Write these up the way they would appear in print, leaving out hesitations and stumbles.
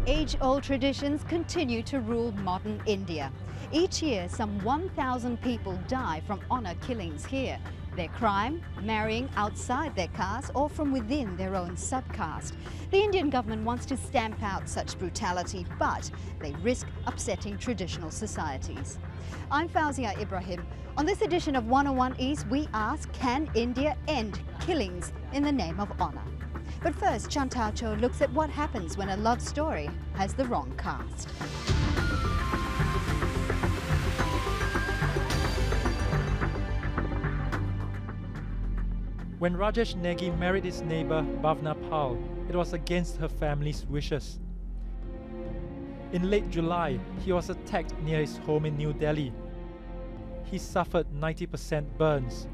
Age-old traditions continue to rule modern India. Each year, some 1,000 people die from honor killings here. Their crime, marrying outside their caste or from within their own subcaste. The Indian government wants to stamp out such brutality, but they risk upsetting traditional societies. I'm Fauzia Ibrahim. On this edition of 101 East, we ask, can India end killings in the name of honor? But first, Chantal Cho looks at what happens when a love story has the wrong caste. When Rajesh Negi married his neighbor Bhavna Pal, it was against her family's wishes. In late July, he was attacked near his home in New Delhi. He suffered 90% burns.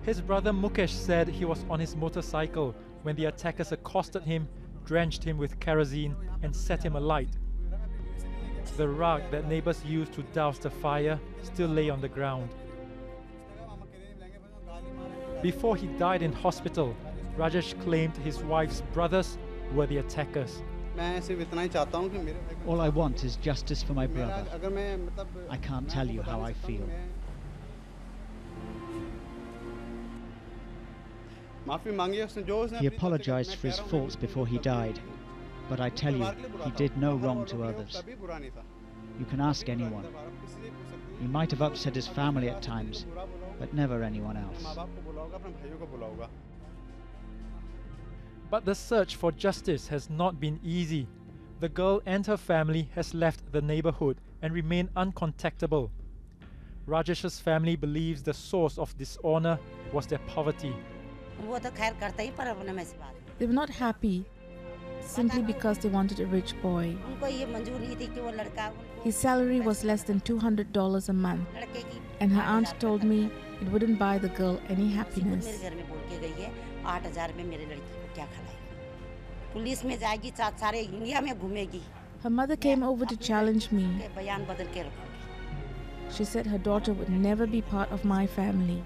His brother Mukesh said he was on his motorcycle when the attackers accosted him, drenched him with kerosene and set him alight. The rag that neighbors used to douse the fire still lay on the ground. Before he died in hospital, Rajesh claimed his wife's brothers were the attackers. All I want is justice for my brother. I can't tell you how I feel. He apologized for his faults before he died, but I tell you, he did no wrong to others. You can ask anyone. He might have upset his family at times, but never anyone else. But the search for justice has not been easy. The girl and her family has left the neighborhood and remain uncontactable. Rajesh's family believes the source of dishonor was their poverty. They were not happy simply because they wanted a rich boy. His salary was less than $200 a month, and her aunt told me it wouldn't buy the girl any happiness. Her mother came over to challenge me. She said her daughter would never be part of my family.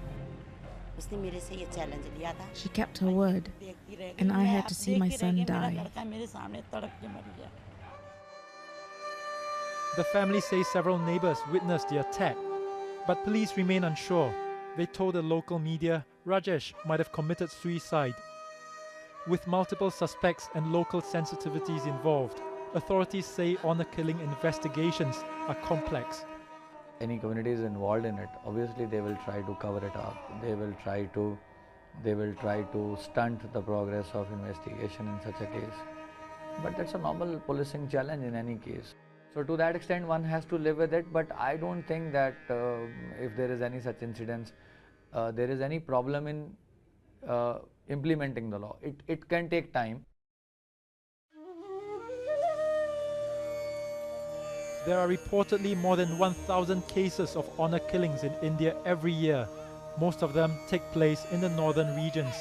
She kept her word, and I had to see my son die. The family say several neighbors witnessed the attack, but police remain unsure. They told the local media Rajesh might have committed suicide. With multiple suspects and local sensitivities involved, authorities say honor killing investigations are complex. Any community is involved in it, obviously they will try to cover it up. They will try to stunt the progress of investigation in such a case. But that's a normal policing challenge in any case. So to that extent one has to live with it, but I don't think that if there is any such incidents, there is any problem in implementing the law. It can take time. There are reportedly more than 1,000 cases of honor killings in India every year. Most of them take place in the northern regions.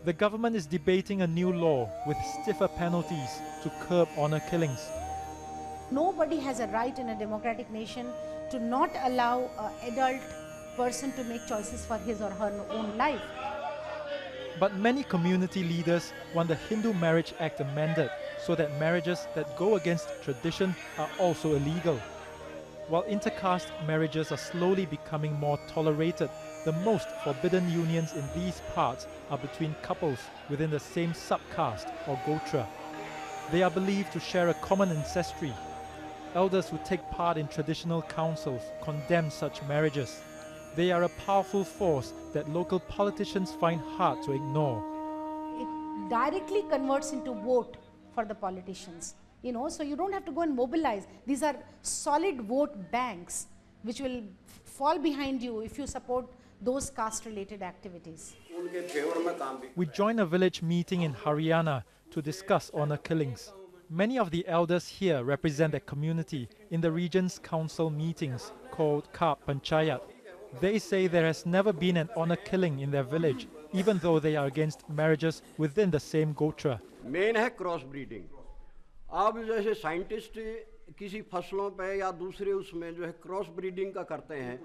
The government is debating a new law with stiffer penalties to curb honor killings. Nobody has a right in a democratic nation to not allow an adult person to make choices for his or her own life. But many community leaders want the Hindu Marriage Act amended so that marriages that go against tradition are also illegal. While intercaste marriages are slowly becoming more tolerated, the most forbidden unions in these parts are between couples within the same subcaste or gotra. They are believed to share a common ancestry. Elders who take part in traditional councils condemn such marriages. They are a powerful force that local politicians find hard to ignore. It directly converts into vote for the politicians, so you don't have to go and mobilize. These are solid vote banks which will fall behind you if you support those caste-related activities. We joined a village meeting in Haryana to discuss honor killings. Many of the elders here represent their community in the region's council meetings called Ka Panchayat. They say there has never been an honor killing in their village, even though they are against marriages within the same gotra. Main है cross breeding. अब जैसे scientist किसी फसलों पे या दूसरे उसमें जो है क्रॉस ब्रीडिंग का करते हैं,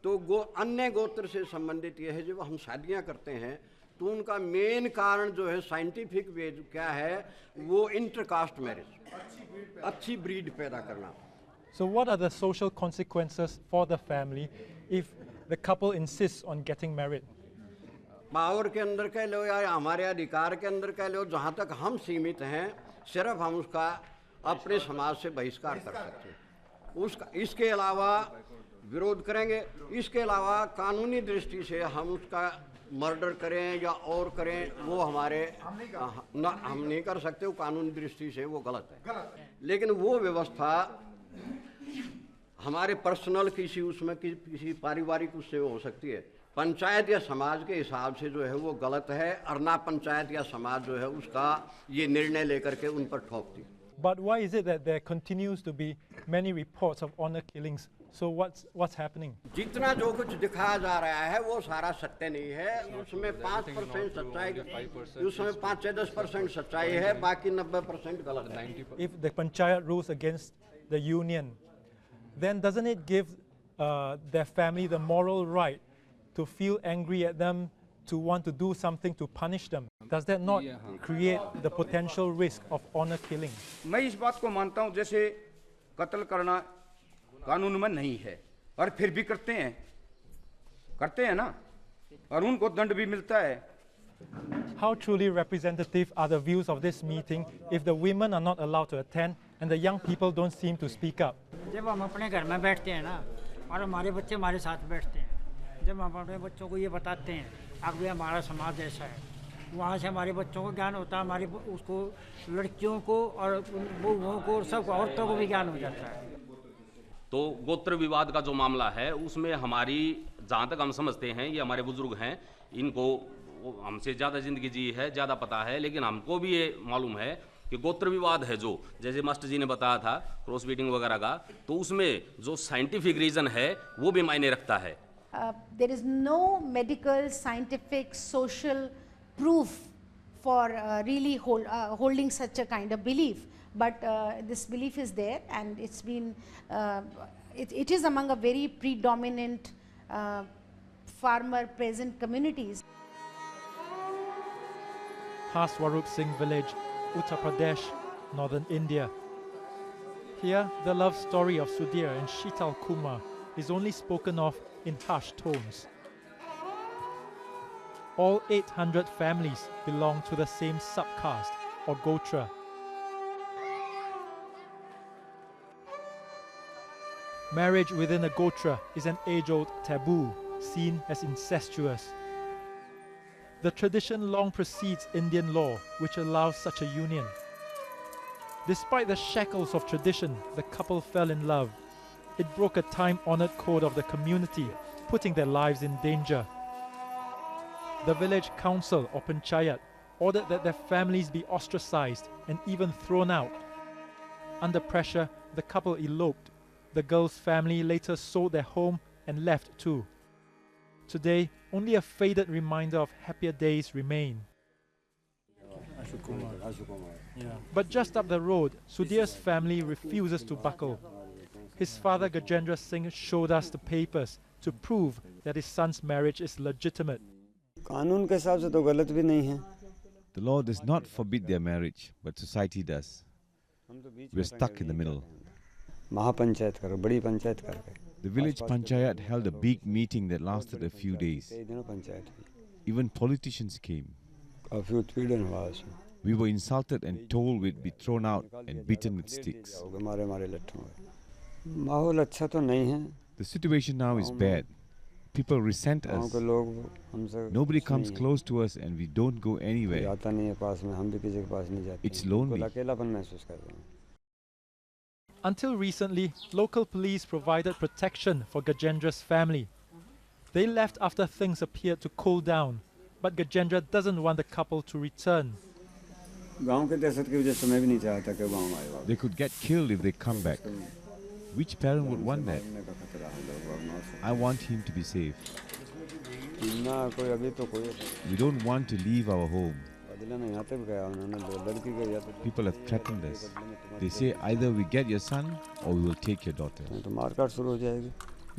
तो अन्य गोत्र से संबंधित ये है जब हम शादियां करते हैं तो उनका मेन कारण जो है साइंटिफिक वे क्या है, वो इंटरकास्ट मैरिज, अच्छी ब्रीड पैदा करना. So what are the social consequences for the family if the couple insists on getting married? Power के अंदर कह लो या हमारे अधिकार के अंदर कह लो, जहाँ तक हम सीमित हैं सिर्फ हम उसका अपने समाज से बहिष्कार कर सकते हैं. उसका इसके अलावा विरोध करेंगे. इसके अलावा कानूनी दृष्टि से हम उसका मर्डर करें या और करें, वो हमारे हम नहीं कर सकते. वो कानूनी दृष्टि से वो गलत है. लेकिन वो व्यवस्था हमारे पर्सनल किसी उसमें किसी पारिवारिक उससे हो सकती है. पंचायत या समाज के हिसाब से जो है वो गलत है, और ना पंचायत या समाज जो है उसका ये निर्णय लेकर के उन पर ठोकती. But why is it that there continues to be many reports of honor killings? So what's happening? जितना जो कुछ दिखाया जा रहा है वो सारा सत्य नहीं है. उसमें 5% सच्चाई, उसमें 5-10% सच्चाई है, बाकी 90% गलत है. If the panchayat rules against the union, then doesn't it give their family the moral right to feel angry at them, to want to do something to punish them? Does that not create the potential risk of honor killing? मैं इस बात को मानता हूँ, जैसे कत्ल करना कानून में नहीं है और फिर भी करते हैं ना, और उनको दंड भी मिलता है. How truly representative are the views of this meeting if the women are not allowed to attend and the young people don't seem to speak up? जब हम अपने घर में बैठते हैं ना और हमारे बच्चे हमारे साथ बैठते हैं, जब हम अपने बच्चों को ये बताते हैं अब ये हमारा समाज ऐसा है, वहाँ से हमारे बच्चों को ज्ञान होता है, हमारे उसको लड़कियों को और बहुओं को सब औरतों को भी ज्ञान हो जाता है. तो गोत्र विवाद का जो मामला है उसमें हमारी, जहाँ तक हम समझते हैं, ये हमारे बुजुर्ग हैं, इनको हमसे ज़्यादा ज़िंदगी जी है, ज़्यादा पता है, लेकिन हमको भी ये मालूम है कि गोत्र विवाद है जो, जैसे मास्टर जी ने बताया था क्रॉस ब्रीडिंग वगैरह का, तो उसमें जो साइंटिफिक रीज़न है वो भी मायने रखता है. There is no medical, scientific, social proof for really holding such a kind of belief, but this belief is there, and it's been it is among a very predominant farmer present communities. Swarup Singh village, Uttar Pradesh, northern India. Here, the love story of Sudhir and Sheetal Kumar is only spoken of in harsh tones. All 800 families belong to the same subcaste or gotra. Marriage within a gotra is an age-old taboo, seen as incestuous. The tradition long precedes Indian law, which allows such a union. Despite the shackles of tradition, the couple fell in love. It broke a time-honored code of the community, putting their lives in danger. The village council or panchayat ordered that their families be ostracized and even thrown out. Under pressure, the couple eloped. The girl's family later sold their home and left too. Today, only a faded reminder of happier days remain. But just up the road, Sudhir's family refuses to buckle. His father Gajendra Singh showed us the papers to prove that his son's marriage is legitimate. The law does not forbid their marriage, but society does. We're stuck in the middle. The village panchayat held a big meeting that lasted a few days. Even politicians came. We were insulted and told we'd be thrown out and beaten with sticks. The situation now is bad. People resent us. Nobody comes close to us and we don't go anywhere. It's lonely. Until recently, local police provided protection for Gajendra's family. They left after things appeared to cool down, but Gajendra doesn't want the couple to return. They could get killed if they come back. Which parent would want that? I want him to be safe. We don't want to leave our home. People have threatened us. They say either we get your son or we will take your daughter.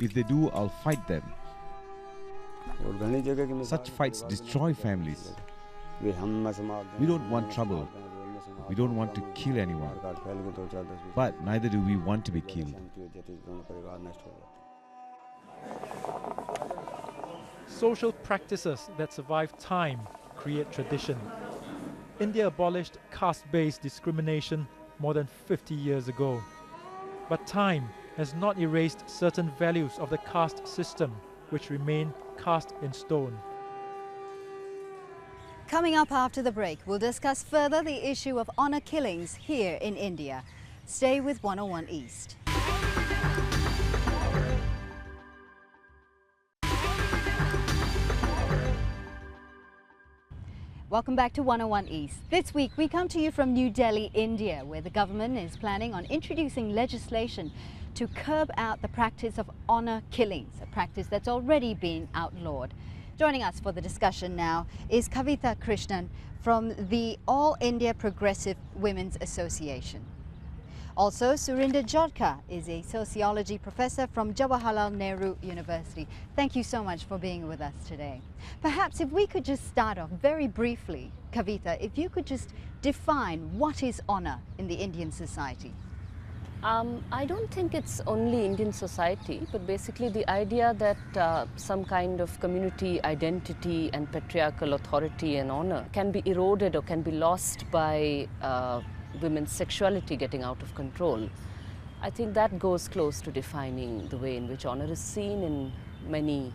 If they do, I'll fight them. Such fights destroy families. We don't want trouble. We don't want to kill anyone. But neither do we want to be killed. Social practices that survive time create tradition. India abolished caste-based discrimination more than 50 years ago. But time has not erased certain values of the caste system, which remain cast in stone. Coming up after the break, we'll discuss further the issue of honour killings here in India. Stay with 101 East. Welcome back to 101 East. This week we come to you from New Delhi, India, where the government is planning on introducing legislation to curb out the practice of honour killings, a practice that's already been outlawed. Joining us for the discussion now is KAVITA KRISHNAN from the All India Progressive Women's Association. Also, Surinder Jodhkar is a sociology professor from Jawaharlal Nehru University. Thank you so much for being with us today. Perhaps if we could just start off very briefly, KAVITA, if you could just define what is honour in the Indian society. I don't think it's only Indian society, but basically the idea that some kind of community identity and patriarchal authority and honour can be eroded or can be lost by women's sexuality getting out of control. I think that goes close to defining the way in which honour is seen in many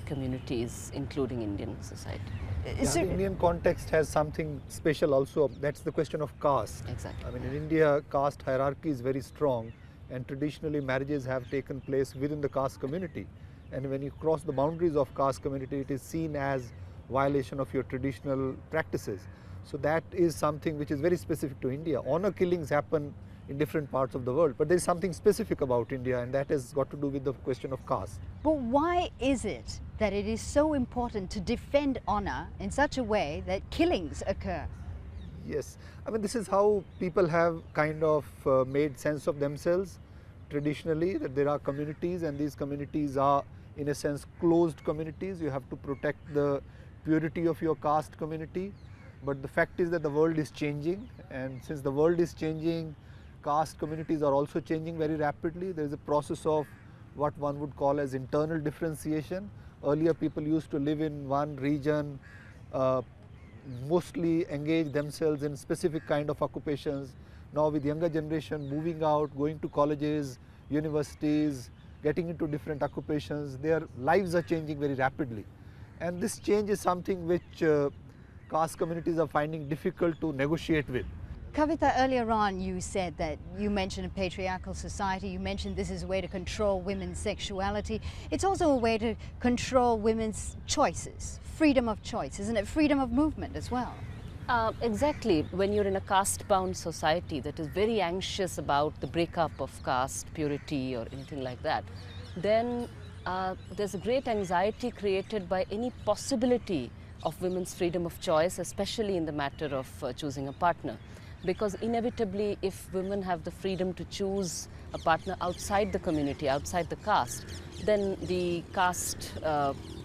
communities, including Indian society. Yeah, the Indian context has something special also. That's the question of caste. Exactly. I mean, in India, caste hierarchy is very strong, and traditionally marriages have taken place within the caste community. And when you cross the boundaries of caste community, it is seen as violation of your traditional practices. So that is something which is very specific to India. Honour killings happen in different parts of the world, but there is something specific about India, and that has got to do with the question of caste. But why is it that it is so important to defend honour in such a way that killings occur? Yes, I mean, this is how people have kind of made sense of themselves traditionally, that there are communities, and these communities are in a sense closed communities. You have to protect the purity of your caste community. But the fact is that the world is changing, and since the world is changing, caste communities are also changing very rapidly. There is a process of what one would call as internal differentiation. Earlier people used to live in one region, mostly engage themselves in specific kind of occupations. Now with younger generation moving out, going to colleges, universities, getting into different occupations, their lives are changing very rapidly. And this change is something which caste communities are finding difficult to negotiate with. KAVITA, earlier on you said that you mentioned a patriarchal society, you mentioned this is a way to control women's sexuality. It's also a way to control women's choices, freedom of choice, isn't it? Freedom of movement as well. Exactly. When you're in a caste-bound society that is very anxious about the breakup of caste, purity or anything like that, then there's a great anxiety created by any possibility of women's freedom of choice, especially in the matter of choosing a partner. Because inevitably, if women have the freedom to choose a partner outside the community, outside the caste, then the caste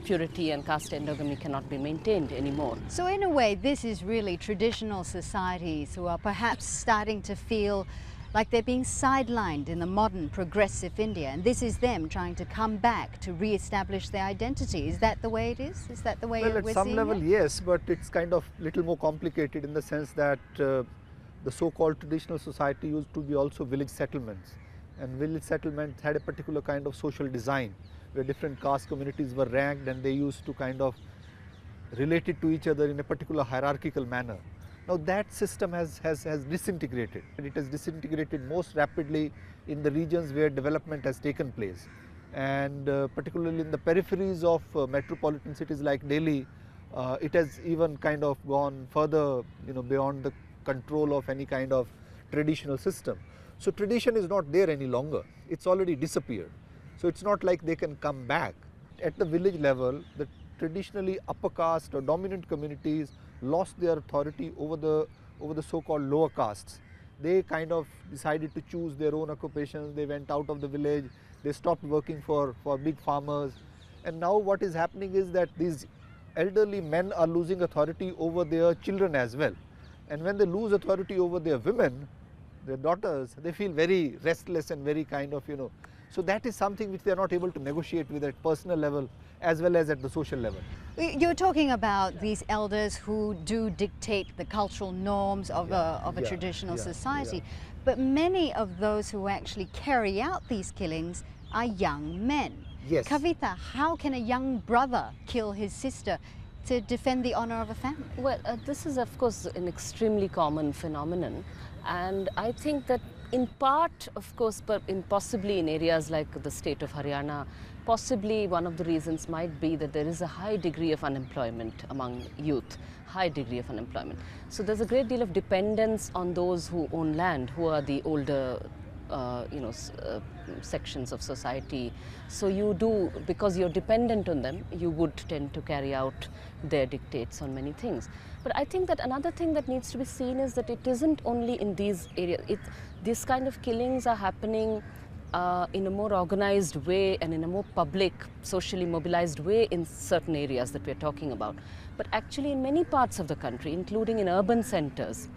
purity and caste endogamy cannot be maintained anymore. So in a way, this is really traditional societies who are perhaps starting to feel like they're being sidelined in the modern progressive India, and this is them trying to come back to re-establish their identity. Is that the way it is? Is that the way we're seeing it? Well, at some level, yes, but it's kind of little more complicated in the sense that the so-called traditional society used to be also village settlements, and village settlements had a particular kind of social design where different caste communities were ranked, and they used to kind of relate to each other in a particular hierarchical manner. Now that system has disintegrated, and it has disintegrated most rapidly in the regions where development has taken place, and particularly in the peripheries of metropolitan cities like Delhi, it has even kind of gone further, beyond the control of any kind of traditional system. So tradition is not there any longer, it's already disappeared. So it's not like they can come back. At the village level, the traditionally upper caste or dominant communities lost their authority over the so-called lower castes. They kind of decided to choose their own occupations. They went out of the village, they stopped working for big farmers, And now what is happening is that these elderly men are losing authority over their children as well. And when they lose authority over their women, their daughters, they feel very restless and very kind of, so that is something which they are not able to negotiate with at personal level as well as at the social level. You're talking about these elders who do dictate the cultural norms of a traditional society, but many of those who actually carry out these killings are young men. Yes. KAVITA, how can a young brother kill his sister to defend the honor of a family? Well, this is of course an extremely common phenomenon, and I think that in part, of course, but possibly in areas like the state of Haryana, possibly one of the reasons might be that there is a high degree of unemployment among youth, high degree of unemployment. So there's a great deal of dependence on those who own land, who are the older sections of society. So you do, because you're dependent on them, you would tend to carry out their dictates on many things. But I think that another thing that needs to be seen is that it isn't only in these areas. These kind of killings are happening in a more organized way and in a more public, socially mobilized way in certain areas that we're talking about. But actually in many parts of the country, including in urban centers,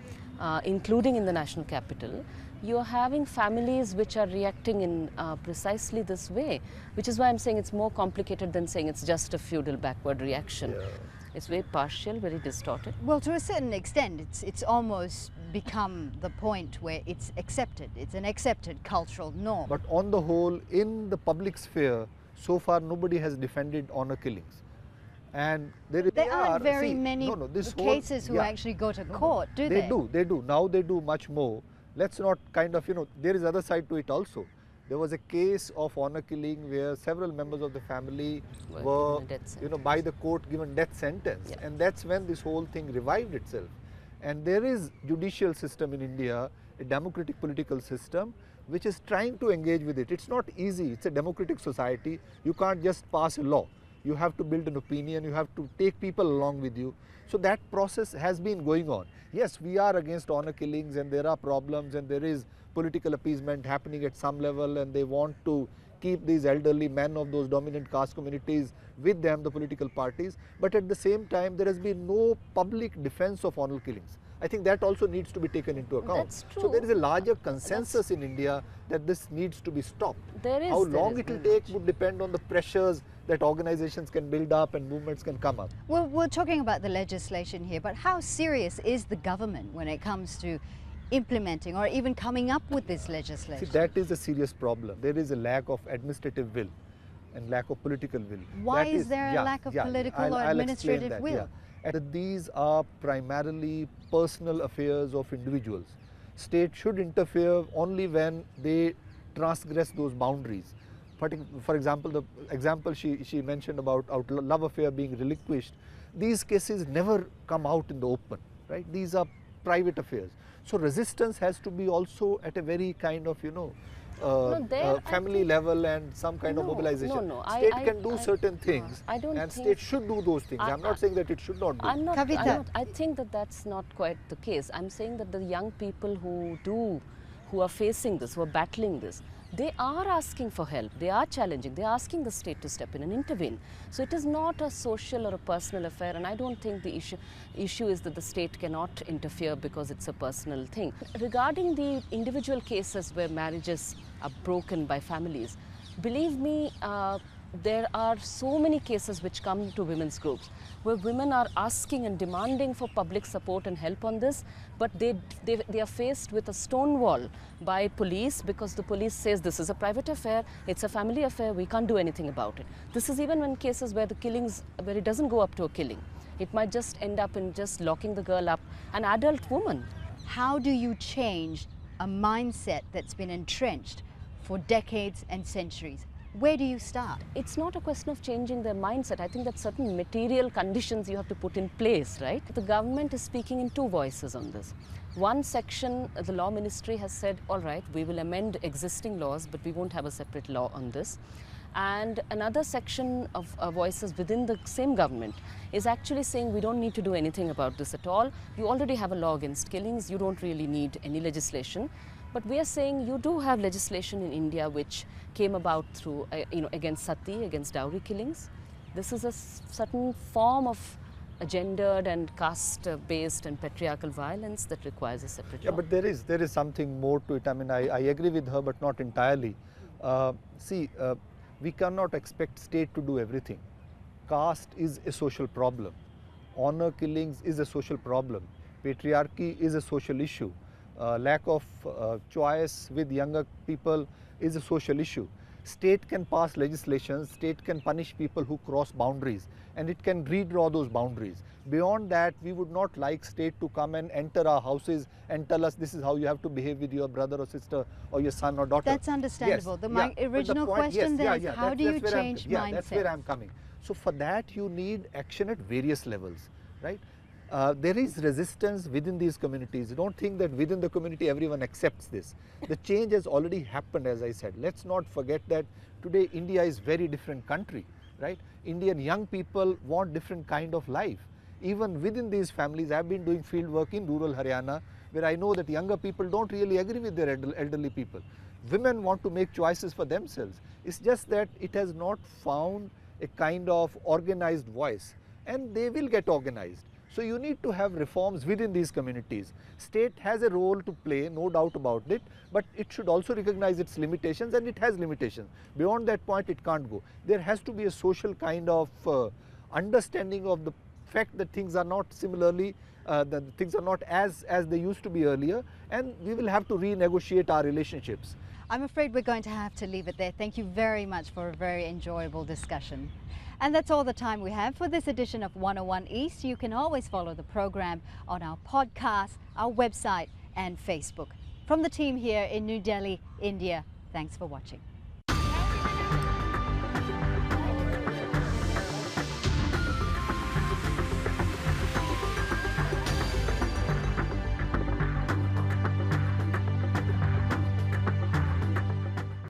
including in the national capital, you're having families which are reacting in precisely this way, which is why I'm saying it's more complicated than saying it's just a feudal backward reaction. Yeah. It's very partial, very distorted. Well, to a certain extent, it's almost become the point where it's accepted. It's an accepted cultural norm. But on the whole, in the public sphere, so far nobody has defended honor killings. And there aren't very many cases who actually go to court, do they? They do. Now they do much more. Let's not kind of, there is other side to it also. There was a case of honor killing where several members of the family were, by the court given death sentence. Yeah. And that's when this whole thing revived itself. And there is judicial system in India, a democratic political system, which is trying to engage with it. It's not easy. It's a democratic society. You can't just pass a law. You have to build an opinion. You have to take people along with you. So that process has been going on. Yes, we are against honor killings and there are problems and there is political appeasement happening at some level, and they want to keep these elderly men of those dominant caste communities with them, the political parties. But at the same time, there has been no public defense of honor killings. I think that also needs to be taken into account. That's true. So there is a larger consensus in India that this needs to be stopped. How long it will take would depend on the pressures that organizations can build up and movements can come up. Well, we're talking about the legislation here, but how serious is the government when it comes to implementing or even coming up with this legislation? See, that is a serious problem. There is a lack of administrative will and lack of political will. Why is there a lack of political or administrative will? These are primarily personal affairs of individuals. State should interfere only when they transgress those boundaries. For example, the example she mentioned about love affair being relinquished, these cases never come out in the open, right? These are private affairs. So resistance has to be also at a very kind of, family level and some kind of mobilization. State can do certain things and state should do those things. I'm not saying that it should not do. I think that that's not quite the case. I'm saying that the young people who are facing this, who are battling this, they are asking for help, they are challenging, they are asking the state to step in and intervene. So it is not a social or a personal affair, and I don't think the issue is that the state cannot interfere because it's a personal thing. Regarding the individual cases where marriages are broken by families, believe me, there are so many cases which come to women's groups where women are asking and demanding for public support and help on this, but they are faced with a stonewall by police because the police says this is a private affair, it's a family affair, we can't do anything about it. This is even when cases where the killings, where it doesn't go up to a killing. It might just end up in just locking the girl up, an adult woman. How do you change a mindset that's been entrenched for decades and centuries? Where do you start? It's not a question of changing their mindset. I think that certain material conditions you have to put in place, right? The government is speaking in two voices on this. One section, the law ministry has said, all right, we will amend existing laws, but we won't have a separate law on this. And another section of voices within the same government is actually saying we don't need to do anything about this at all. You already have a law against killings. You don't really need any legislation. But we are saying you do have legislation in India which came about through, against sati, against dowry killings. This is a certain form of gendered and caste-based and patriarchal violence that requires a separate law. But there is something more to it. I mean, I agree with her, but not entirely. We cannot expect state to do everything. Caste is a social problem. Honor killings is a social problem. Patriarchy is a social issue. Lack of choice with younger people is a social issue. State can pass legislation, state can punish people who cross boundaries, and it can redraw those boundaries. Beyond that, we would not like state to come and enter our houses and tell us this is how you have to behave with your brother or sister or your son or daughter. That's understandable. Yes, my original question there is how do you change mindset? That's where I'm coming. So for that you need action at various levels, right? There is resistance within these communities. You don't think that within the community everyone accepts this. The change has already happened, as I said. Let's not forget that today India is a very different country, right? Indian young people want different kind of life. Even within these families, I've been doing field work in rural Haryana, where I know that younger people don't really agree with their elderly people. Women want to make choices for themselves. It's just that it has not found a kind of organized voice, and they will get organized. So you need to have reforms within these communities. State has a role to play, no doubt about it, but it should also recognize its limitations, and it has limitations. Beyond that point, it can't go. There has to be a social kind of understanding of the fact that things are not similarly, that things are not as they used to be earlier, and we will have to renegotiate our relationships. I'm afraid we're going to have to leave it there. Thank you very much for a very enjoyable discussion. And that's all the time we have for this edition of 101 East. You can always follow the program on our podcast, our website and Facebook. From the team here in New Delhi, India, thanks for watching.